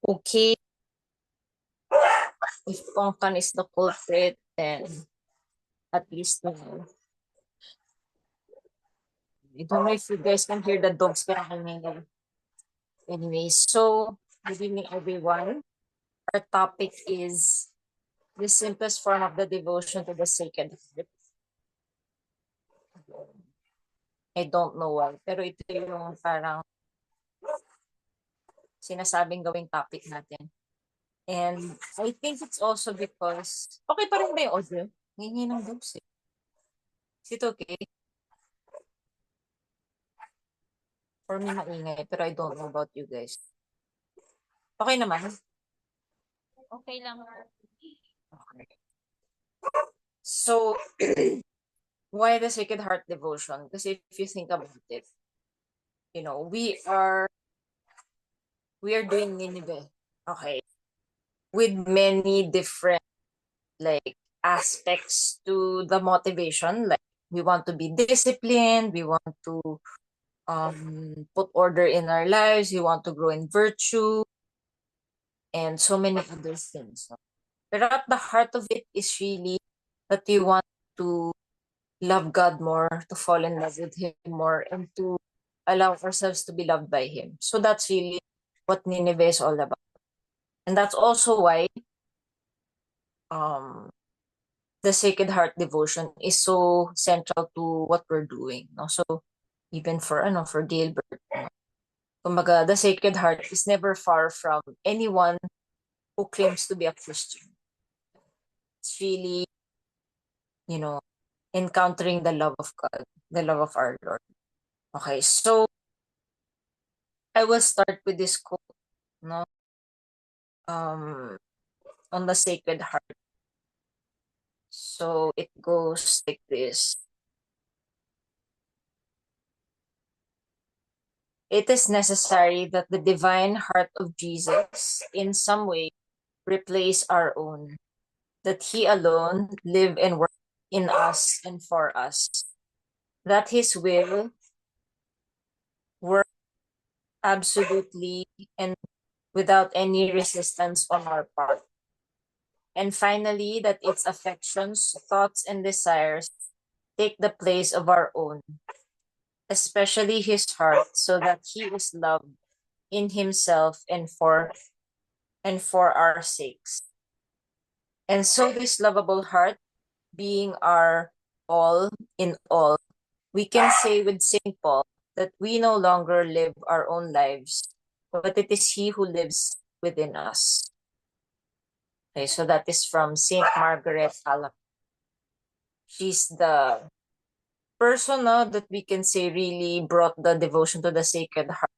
Okay, if Pongkan is the culprit, then at least I don't know if you guys can hear the dogs, pero anyways, so good evening, everyone. Our topic is the simplest form of the devotion to the Sacred Heart. I don't know why, pero ito yung parang sinasabing gawing topic natin. And I think it's also because, okay pa rin ba yung audio? Ngayon ng dogs eh. Is it okay? For me, maingay, pero I don't know about you guys. Okay naman? Okay lang. Okay. So, why the Sacred Heart devotion? Because if you think about it, we are doing Nineveh, okay, with many different like aspects to the motivation. Like we want to be disciplined, we want to put order in our lives, we want to grow in virtue, and so many other things. But at the heart of it is really that you want to love God more, to fall in love with Him more, and to allow ourselves to be loved by Him. So that's really what Nineveh is all about. And that's also why um, the Sacred Heart devotion is so central to what we're doing. No? So even for Gilbert, kumbaga, the Sacred Heart is never far from anyone who claims to be a Christian. It's really, you know, encountering the love of God, the love of our Lord. Okay, so I will start with this quote, no, um, on the Sacred Heart. So it goes like this. It is necessary that the divine heart of Jesus in some way replace our own, that He alone live and work in us and for us, that His will work absolutely and without any resistance on our part. And finally, that its affections, thoughts, and desires take the place of our own, especially His heart, so that He is loved in Himself and for our sakes. And so this lovable heart, being our all in all, we can say with St. Paul that we no longer live our own lives, but it is He who lives within us. Okay, so that is from St. Margaret Alacoque. She's the person that we can say really brought the devotion to the Sacred Heart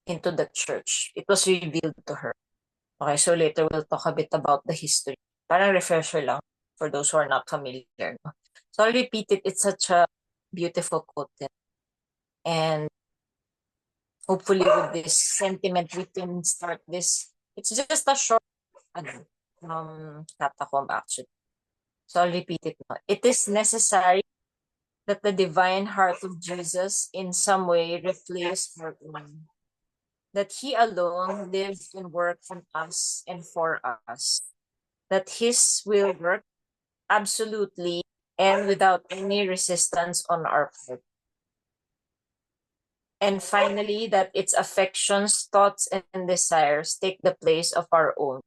into the church. It was revealed to her. Okay, so later we'll talk a bit about the history. Parang refresher lang for those who are not familiar. No? So I'll repeat it. It's such a beautiful quote. And hopefully with this sentiment, we can start this. It's just a short catacomb actually. So I'll repeat it now. It is necessary that the divine heart of Jesus in some way replace our own, that He alone lives and works in us and for us, that His will work absolutely and without any resistance on our part. And finally, that its affections, thoughts, and desires take the place of our own,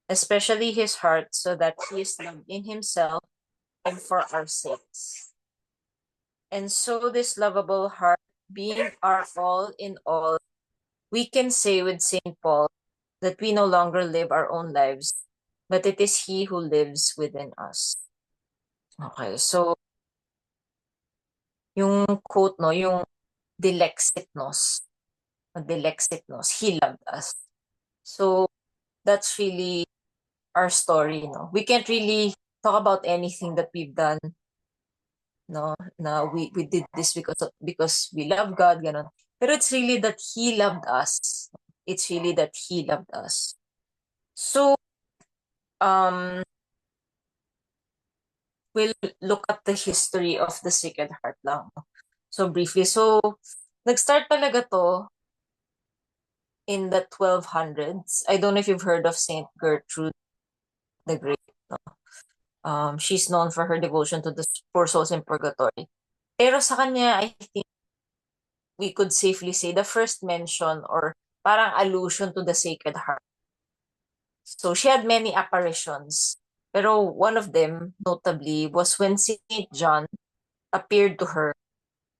especially His heart, so that He is loved in Himself and for our sakes. And so this lovable heart, being our all in all, we can say with St. Paul that we no longer live our own lives, but it is He who lives within us. Okay, so yung quote, no, yung dilexit nos, He loved us. So that's really our story, no. We can't really talk about anything that we've done, no, na we did this because we love God, ganon. Pero it's really that He loved us. It's really that He loved us. So, we'll look at the history of the Sacred Heart lang. So briefly, so nag-start talaga to in the 1200s. I don't know if you've heard of Saint Gertrude the Great. No? She's known for her devotion to the poor souls in purgatory. Pero sa kanya, I think we could safely say the first mention or parang allusion to the Sacred Heart. So she had many apparitions. Pero one of them, notably, was when Saint John appeared to her.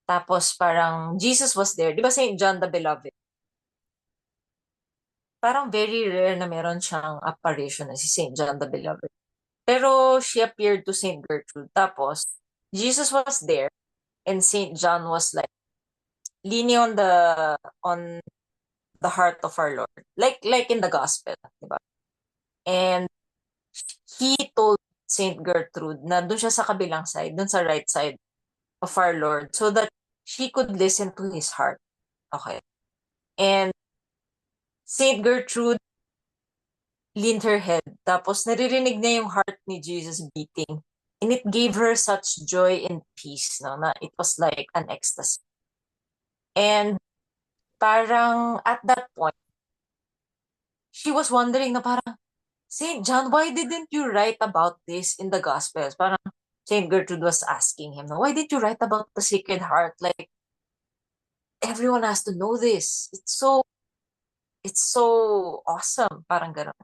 Tapos parang Jesus was there. Di ba Saint John the Beloved? Parang very rare na meron siyang apparition na si Saint John the Beloved. Pero she appeared to Saint Gertrude. Tapos, Jesus was there and Saint John was like leaning on the heart of our Lord. Like in the gospel, diba? And he told Saint Gertrude na doon siya sa kabilang side, doon sa right side of our Lord so that she could listen to his heart. Okay. And Saint Gertrude leaned her head. Tapos naririnig niya yung heart ni Jesus beating. And it gave her such joy and peace, no? Na it was like an ecstasy. And parang at that point, she was wondering na parang, Saint John, why didn't you write about this in the Gospels? Parang Saint Gertrude was asking him, no, why did you write about the Sacred Heart? Like, everyone has to know this. It's so awesome. Parang gano'n.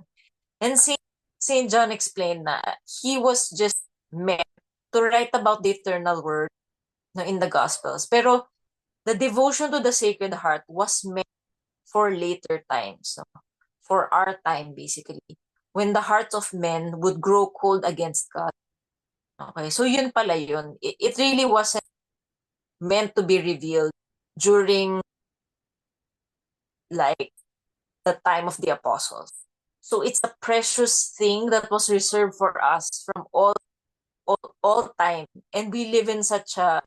And Saint John explained na he was just meant to write about the eternal word, no, in the Gospels. Pero the devotion to the Sacred Heart was meant for later times, no? For our time, basically, when the hearts of men would grow cold against God. Okay, so yun pala yun. It really wasn't meant to be revealed during like the time of the apostles. So it's a precious thing that was reserved for us from all time. And we live in such a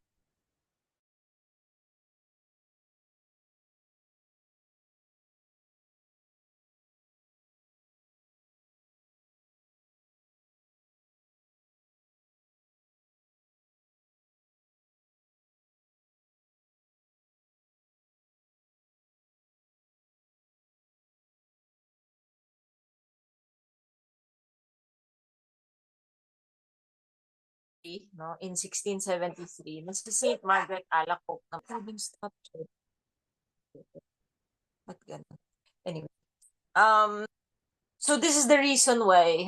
no, in 1673, na si Saint Margaret Alacoque na pwedeng stop siya. Ba't ganun? Anyway, so this is the reason why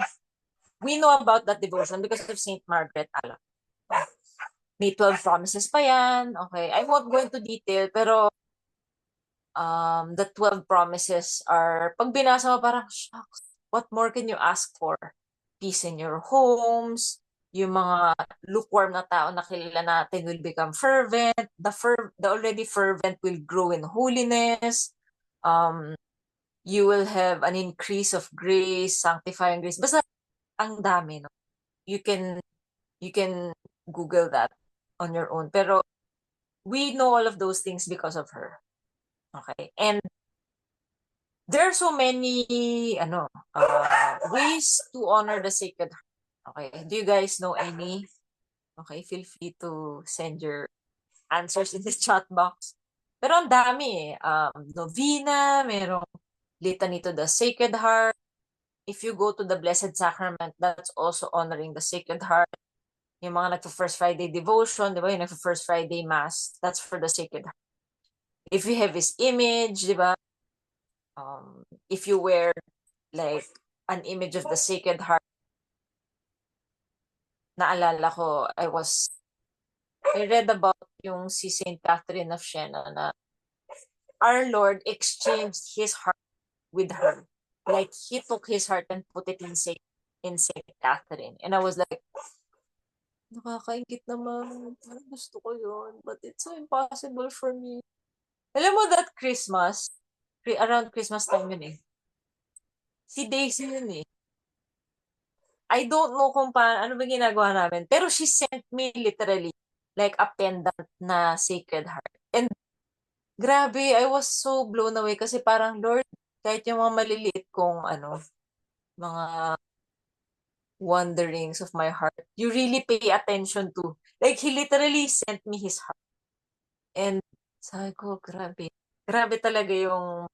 we know about that devotion because of Saint Margaret Alacoque. May 12 promises pa yan. Okay, I won't go into detail, pero the 12 promises are, pag binasa mo parang, shucks, what more can you ask for? Peace in your homes, yung mga lukewarm na tao na kilala natin will become fervent, the already fervent will grow in holiness, you will have an increase of grace, sanctifying grace. Basta, ang dami, no? You can, you can Google that on your own. Pero, we know all of those things because of her. Okay? And there are so many ways to honor the Sacred Heart. Okay, do you guys know any? Okay, feel free to send your answers in the chat box. Pero ang dami eh. Novena, merong litany to the Sacred Heart. If you go to the Blessed Sacrament, that's also honoring the Sacred Heart. Yung mga nagpa-First Friday devotion, di ba? Yung nagpa-First Friday Mass, that's for the Sacred Heart. If you have His image, di ba? If you wear like an image of the Sacred Heart, naalala ko, I read about yung si Saint Catherine of Siena na our Lord exchanged His heart with her. Like, He took His heart and put it in Saint Catherine. And I was like, nakakaingit naman. Gusto ko yun. But it's so impossible for me. Alam mo that Christmas, around Christmas time yun eh. Si Daisy yun eh. I don't know kung ano ba ginagawa namin. Pero she sent me literally like a pendant na Sacred Heart. And grabe, I was so blown away kasi parang, Lord, kahit yung mga maliliit kong mga wanderings of my heart, you really pay attention to. Like, He literally sent me His heart. And sabi ko, grabe. Grabe talaga yung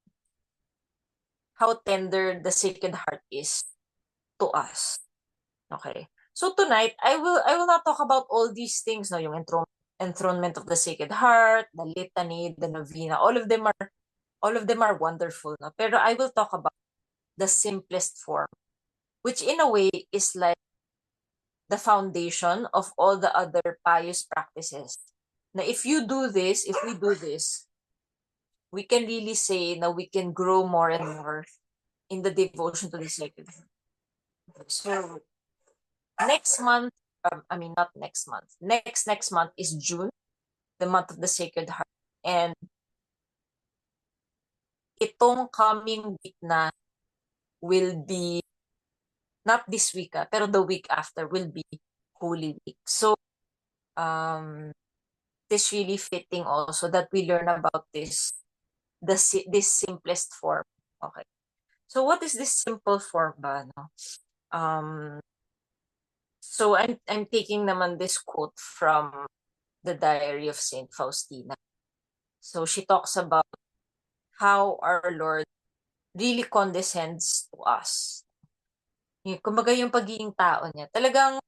how tender the Sacred Heart is to us. Okay. So tonight, I will not talk about all these things, no, yung enthronement of the Sacred Heart, the litany, the novena, all of them are wonderful, no? Pero I will talk about the simplest form, which in a way is like the foundation of all the other pious practices. Now, if we do this, we can really say that we can grow more and more in the devotion to the Sacred Heart. So next month, I mean not next month. Next month is June, the month of the Sacred Heart, and itong coming week na will be not this week, pero the week after will be Holy Week. So it is really fitting also that we learn about this simplest form. Okay. So what is this simple form ba, no? So I'm taking naman this quote from the Diary of Saint Faustina. So she talks about how our Lord really condescends to us. Kumbaga yung pagiging tao niya, talagang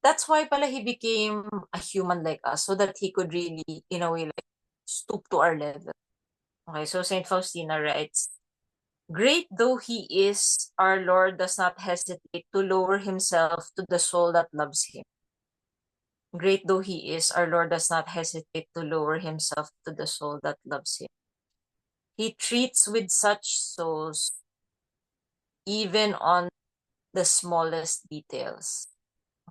that's why pala he became a human like us, so that he could really, in a way, like, stoop to our level. Okay, so Saint Faustina writes, "Great though he is, our Lord does not hesitate to lower himself to the soul that loves him. Great though he is, our Lord does not hesitate to lower himself to the soul that loves him. He treats with such souls even on the smallest details."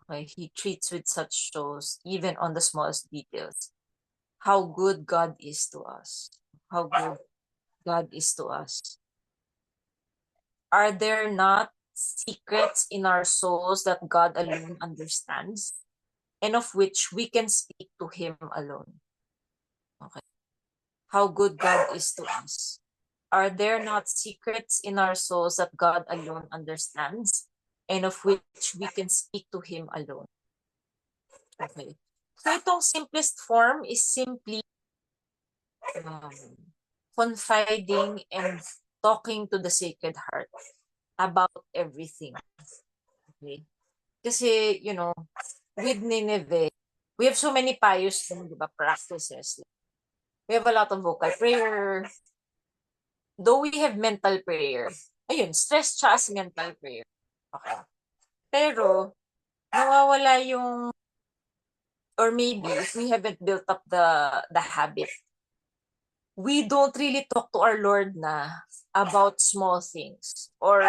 Okay, he treats with such souls even on the smallest details. How good God is to us. How good God is to us. Are there not secrets in our souls that God alone understands, and of which we can speak to Him alone? Okay. How good God is to us. Are there not secrets in our souls that God alone understands, and of which we can speak to Him alone? Okay. So itong simplest form is simply um, confiding and talking to the Sacred Heart about everything. Okay? Kasi, with Nineveh, we have so many pious, di ba, practices. We have a lot of vocal prayer. Though we have mental prayer. Ayun, stress siya as mental prayer. Okay. Pero, nawawala yung, or maybe, if we haven't built up the habit, we don't really talk to our Lord na about small things. Or,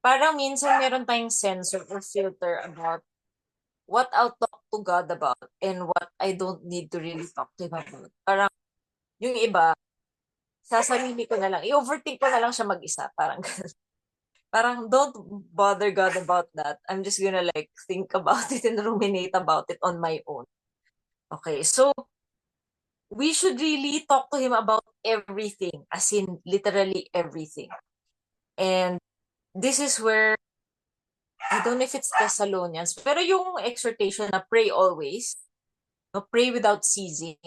parang minsan meron tayong sensor or filter about what I'll talk to God about and what I don't need to really talk to Him about. Parang, yung iba, sasarili ko na lang, i-overthink ko na lang siya mag-isa. Parang, parang don't bother God about that. I'm just gonna like think about it and ruminate about it on my own. Okay, so we should really talk to Him about everything, as in literally everything. And this is where, I don't know if it's Thessalonians, pero yung exhortation na pray always, no, pray without ceasing,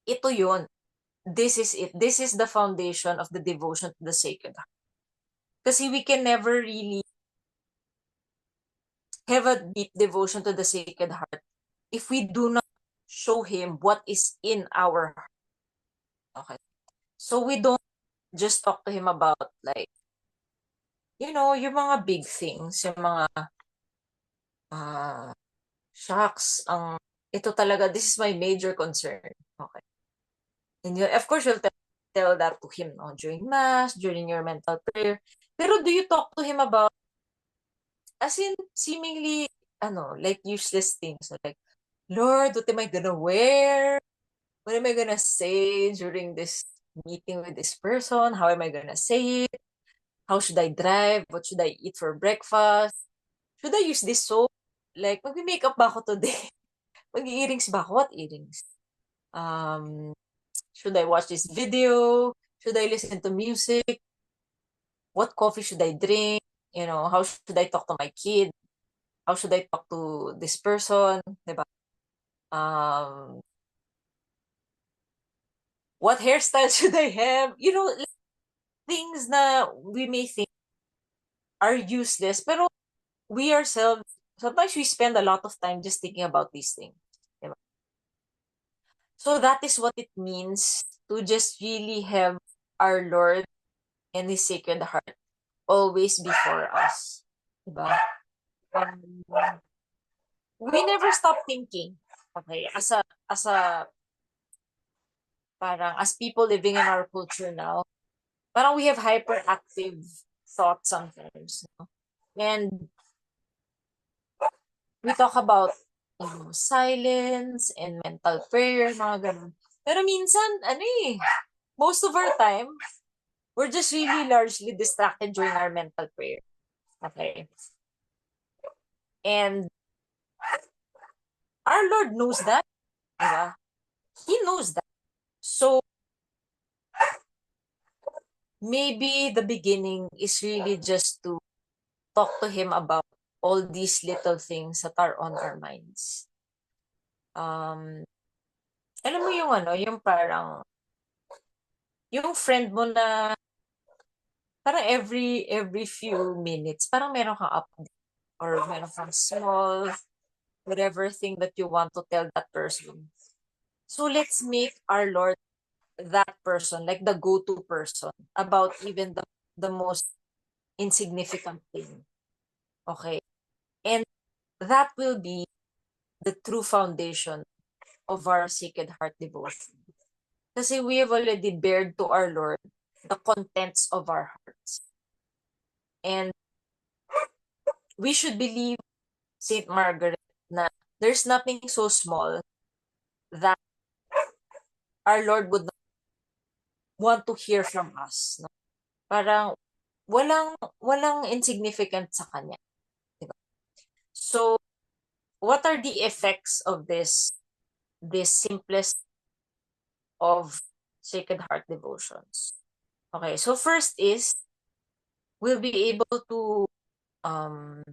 ito yun. This is it. This is the foundation of the devotion to the Sacred Heart. Kasi we can never really have a deep devotion to the Sacred Heart if we do not show Him what is in our heart. Okay. So we don't just talk to Him about, like, yung mga big things, yung mga, shocks, ito talaga, this is my major concern. Okay. And of course, you'll tell that to Him, no, during Mass, during your mental prayer. Pero do you talk to Him about, as in, seemingly, like useless things? Like, Lord, what am I gonna wear? What am I gonna say during this meeting with this person? How am I gonna say it? How should I drive? What should I eat for breakfast? Should I use this soap? Like, mag-makeup ba ako today? Mag-earrings ba ako? What earrings? Should I watch this video? Should I listen to music? What coffee should I drink? How should I talk to my kid? How should I talk to this person? Diba? What hairstyle should I have? things na we may think are useless, pero we ourselves, sometimes we spend a lot of time just thinking about these things. Diba? So that is what it means to just really have our Lord and His Sacred Heart always before us. Diba? Um, we never stop thinking. Okay, as a parang as people living in our culture now, parang we have hyperactive thoughts sometimes. No? And we talk about silence and mental prayer, mga ganun. Pero minsan, most of our time, we're just really largely distracted during our mental prayer. Okay? And our Lord knows that. Diba? He knows that. So, maybe the beginning is really just to talk to Him about all these little things that are on our minds. Alam mo yung yung parang, yung friend mo na parang every few minutes, parang meron kang update or meron kang small whatever thing that you want to tell that person. So let's make our Lord that person, like the go-to person about even the most insignificant thing. Okay? And that will be the true foundation of our Sacred Heart devotion. Kasi we have already bared to our Lord the contents of our hearts. And we should believe Saint Margaret na there's nothing so small that our Lord would not want to hear from us. No? Parang walang insignificant sa kanya. Diba? So, what are the effects of this simplest of Sacred Heart devotions? Okay, so first is we'll be able to um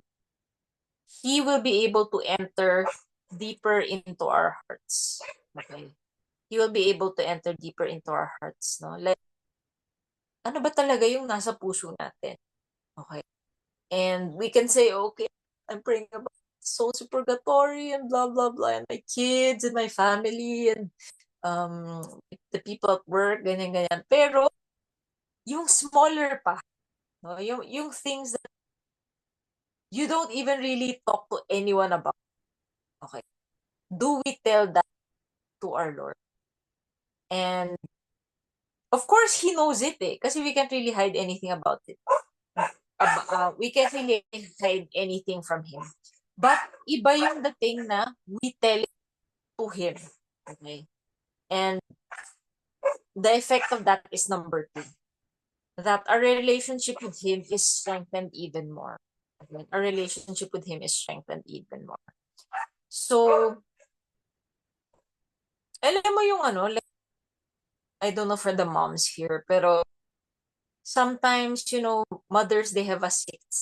he will be able to enter deeper into our hearts. Okay. He will be able to enter deeper into our hearts, no? Like, ano ba talaga yung nasa puso natin? Okay. And we can say, okay, I'm praying about souls in purgatory and blah, blah, blah, and my kids and my family and um, the people at work, ganyan, ganyan. Pero, yung smaller pa, no? Yung things that you don't even really talk to anyone about. Okay. Do we tell that to our Lord? And of course, He knows it kasi we can't really hide anything about it. We can't really hide anything from Him. But iba yung dating na we tell it to Him. Okay? And the effect of that is number two. That our relationship with Him is strengthened even more. Okay? Our relationship with Him is strengthened even more. So, alam mo yung like, I don't know for the moms here, pero sometimes, mothers, they have a sixth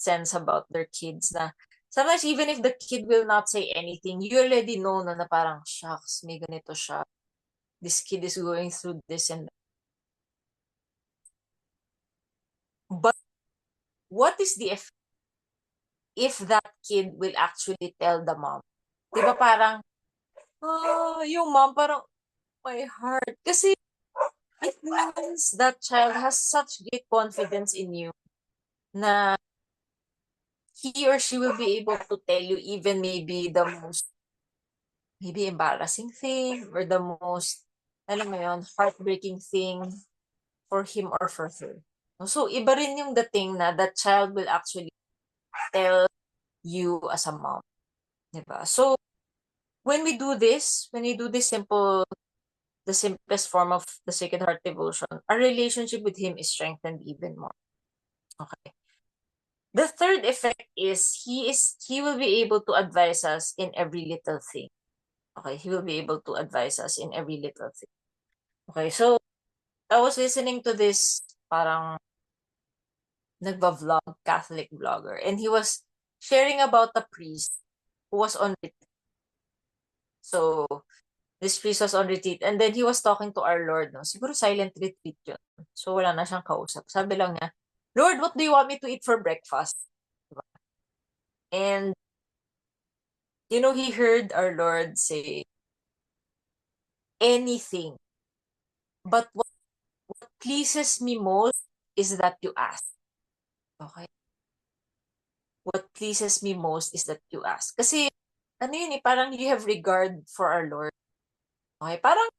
sense about their kids na sometimes even if the kid will not say anything, you already know na parang, shucks, may ganito siya. This kid is going through this and that. But what is the effect if that kid will actually tell the mom? Diba parang, yung mom parang, my heart. Kasi it means that child has such great confidence in you na he or she will be able to tell you even maybe the most maybe embarrassing thing or the most, alam mo yun, heartbreaking thing for him or for her. So, iba rin yung dating na that child will actually tell you as a mom. Diba? So, when we do this the simplest form of the Sacred Heart devotion, our relationship with Him is strengthened even more. Okay. The third effect is he will be able to advise us in every little thing. Okay, he will be able to advise us in every little thing. Okay, so I was listening to this parang nagba-vlog, Catholic vlogger, and he was sharing about a priest who was on retreat. So, This priest was on retreat. And then he was talking to our Lord. No? Siguro silent retreat yun. So wala na siyang kausap. Sabi lang niya, Lord, what do you want me to eat for breakfast? Diba? And, he heard our Lord say, anything. But what pleases me most is that you ask. Okay? What pleases me most is that you ask. Kasi, ano yun parang you have regard for our Lord. Okay? Parang,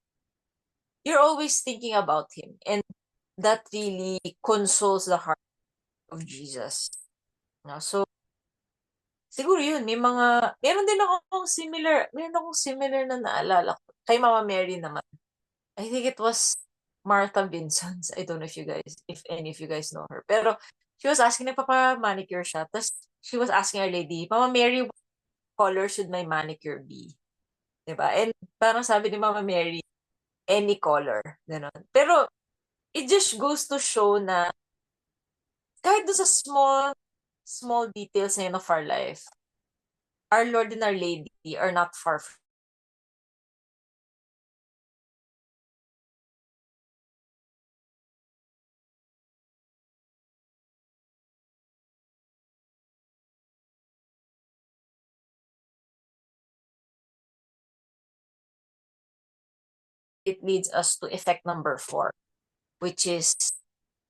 you're always thinking about Him. And that really consoles the heart of Jesus. No? So, siguro yun, meron akong similar na naalala ko. Kay Mama Mary naman. I think it was Martha Vincent. I don't know if any of you guys know her. Pero, she was asking, nagpapa-manicure siya. Tapos, she was asking Our Lady, Mama Mary, what color should my manicure be? Diba? And parang sabi ni Mama Mary, any color. Ganon. Pero, it just goes to show na kahit doon sa small details na yun of our life, our Lord and Our Lady are not far from it. Leads us to effect number 4, which is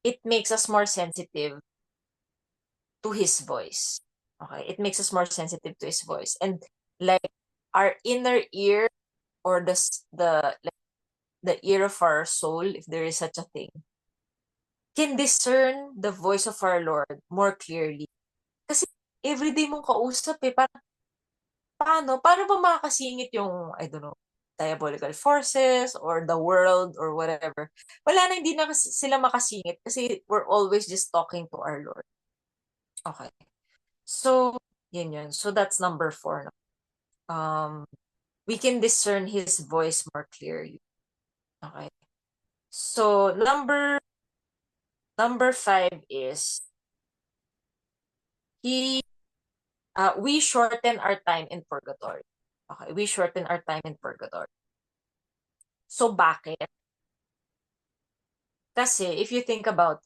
it makes us more sensitive to His voice. Okay, it makes us more sensitive to His voice, and like our inner ear or the ear of our soul, if there is such a thing, can discern the voice of our Lord more clearly. Kasi everyday mong kausap parang paano ba makakasingit yung, I don't know, diabolical forces or the world or whatever. Wala na, hindi na sila makasingit kasi we're always just talking to our Lord. Okay. So, yun. So that's number 4. No? We can discern His voice more clearly. Okay. So, number 5 is we shorten our time in purgatory. Okay, we shorten our time in purgatory. So, bakit? Kasi, if you think about,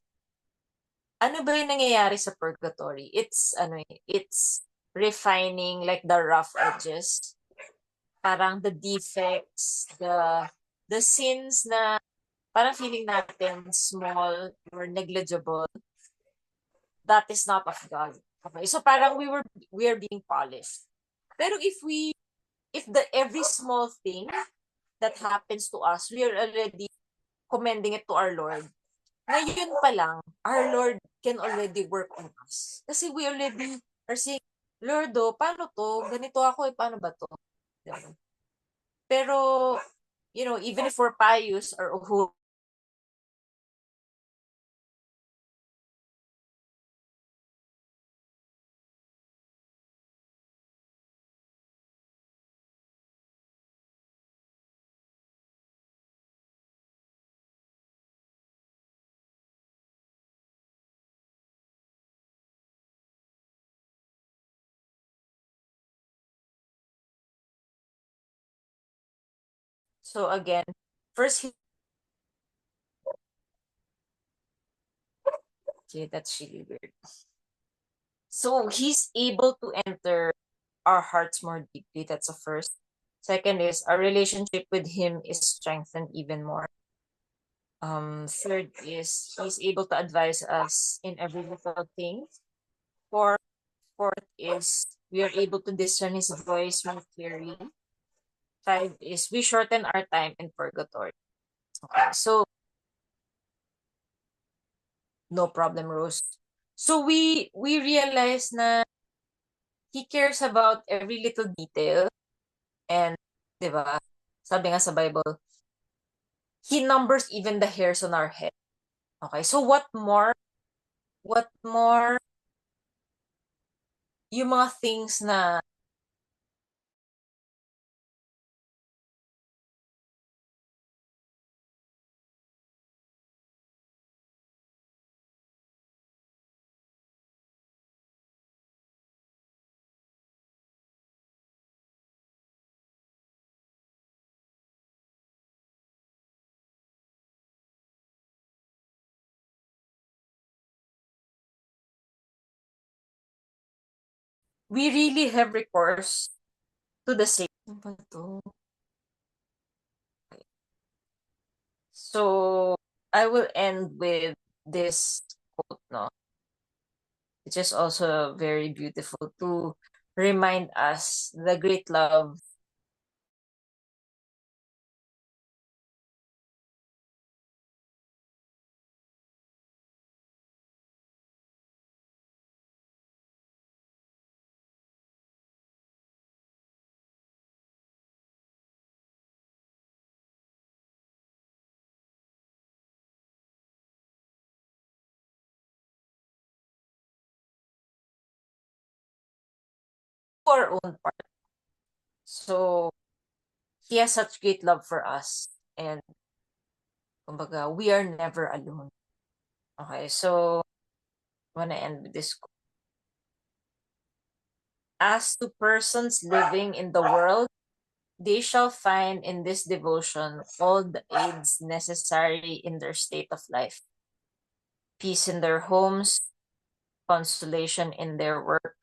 ano ba yung nangyayari sa purgatory? It's refining like the rough edges. Parang the defects, the sins na parang feeling natin small or negligible. That is not of God. Okay, so parang we are being polished. Pero if the every small thing that happens to us, we are already commending it to our Lord. Ngayon pa lang, our Lord can already work on us. Kasi we already are saying, Lord, paano to? Ganito ako, paano ba to? Diba? Pero, even if we're pious or who so again, first, okay, that's really weird. So he's able to enter our hearts more deeply. That's the first. Second is our relationship with him is strengthened even more. Third is he's able to advise us in every little thing. Fourth, fourth is we are able to discern his voice more clearly. Five is we shorten our time in purgatory. Okay, so no problem, Rose. So we realize na he cares about every little detail and, 'di ba? Sabi nga sa Bible, he numbers even the hairs on our head. Okay, so what more yung mga things na we really have recourse to the same. Ano ba to? So I will end with this quote, no, which is also very beautiful to remind us the great love for our own part. So he has such great love for us, and kumbaga, we are never alone. Okay, so I want to end with this quote. As to persons living in the world, they shall find in this devotion all the aids necessary in their state of life, peace in their homes, consolation in their work,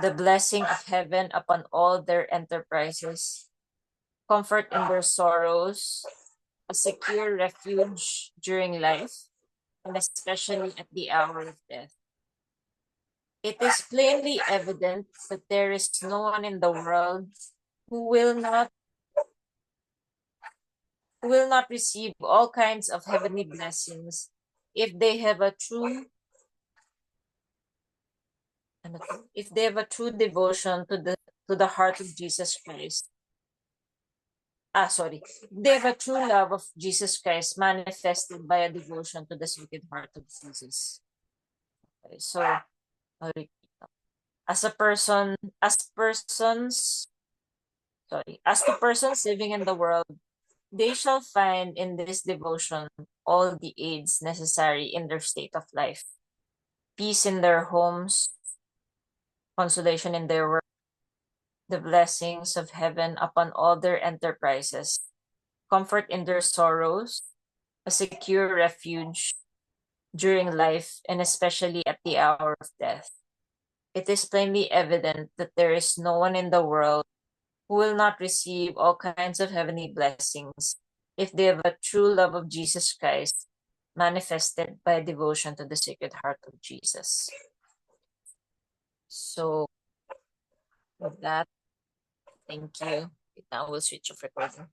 the blessing of heaven upon all their enterprises, comfort in their sorrows, a secure refuge during life, and especially at the hour of death. It is plainly evident that there is no one in the world who will not receive all kinds of heavenly blessings if they have a true if they have a true devotion to the heart of Jesus Christ. They have a true love of Jesus Christ manifested by a devotion to the Sacred Heart of Jesus. Okay, so I'll repeat. As a person, as persons, as to persons living in the world, they shall find in this devotion all the aids necessary in their state of life, peace in their homes, consolation in their work, the blessings of heaven upon all their enterprises, comfort in their sorrows, a secure refuge during life, and especially at the hour of death. It is plainly evident that there is no one in the world who will not receive all kinds of heavenly blessings if they have a true love of Jesus Christ manifested by devotion to the Sacred Heart of Jesus. So, with that, thank you. Now we'll switch off recording.